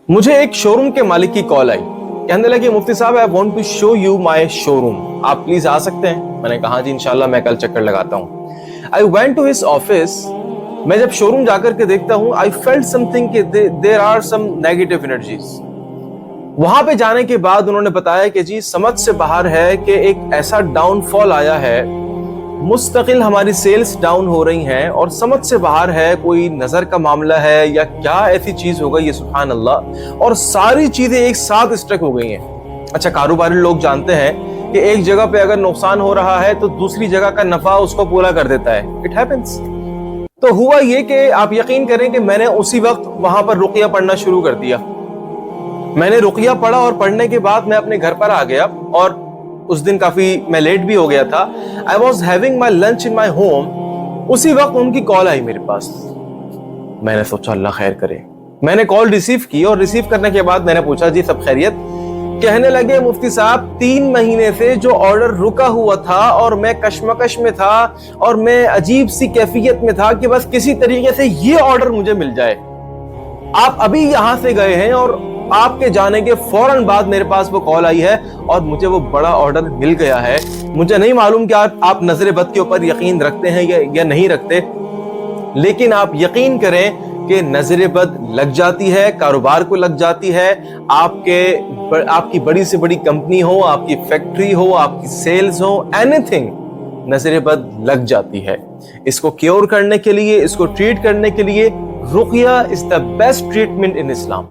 मुझे एक शोरूम के मालिक की कॉल आई, कहने लगे मुफ्ती साहब I want to show you my showroom, आप प्लीज आ सकते हैं। मैंने कहा जी इंशाल्लाह मैं कल चक्कर लगाता हूँ। I went to his office. मैं जब शोरूम जाकर के देखता हूँ, आई फेल्ट समथिंग कि there are some negative energies. वहां पे जाने के बाद उन्होंने बताया कि जी समझ से बाहर है कि एक ऐसा डाउनफॉल आया है, मुस्तकिल हमारी सेल्स डाउन हो रही हैं और समझ से बाहर है, कोई नजर का मामला है या क्या ऐसी चीज हो गई है सुभान अल्लाह, और सारी चीजें एक साथ स्ट्रक हो गई हैं। अच्छा, कारोबारी लोग जानते हैं कि एक जगह पे अगर नुकसान हो रहा है तो दूसरी जगह का नफा उसको पूरा कर देता है। It happens. तो हुआ ये कि आप यकीन करें कि मैंने उसी वक्त वहां पर रुकिया पढ़ना शुरू कर दिया। मैंने रुकिया पढ़ा और पढ़ने के बाद मैं अपने घर पर आ गया और उस दिन काफी मैं लेट भी हो गया था। I was having my lunch in my home. उसी वक्त उनकी कॉल आई मेरे पास। मैंने सोचा अल्लाह खैर करे। मैंने कॉल रिसीव की और रिसीव करने के बाद मैंने पूछा जी सब खैरियत। कहने लगे मुफ्ती साहब 3 महीने से जो ऑर्डर रुका हुआ था और मैं कश्मकश में था और मैं अजीब सी कैफियत में था कि बस किसी तरीके से ये ऑर्डर मुझे मिल जाए। आप अभी यहां से गए हैं और आपके जाने के फौरन बाद मेरे पास वो कॉल आई है और मुझे वो बड़ा ऑर्डर मिल गया है। मुझे नहीं मालूम कि आप नजर बद के ऊपर यकीन रखते हैं या नहीं रखते, लेकिन आप यकीन करें कि नजर बद लग जाती है, कारोबार को लग जाती है। आपकी बड़ी से बड़ी कंपनी हो, आपकी फैक्ट्री हो, आपकी सेल्स हो, एनीथिंग, नजर बद लग जाती है। इसको क्योर करने के लिए, इसको ट्रीट करने के लिए रुकिया is the best treatment in Islam.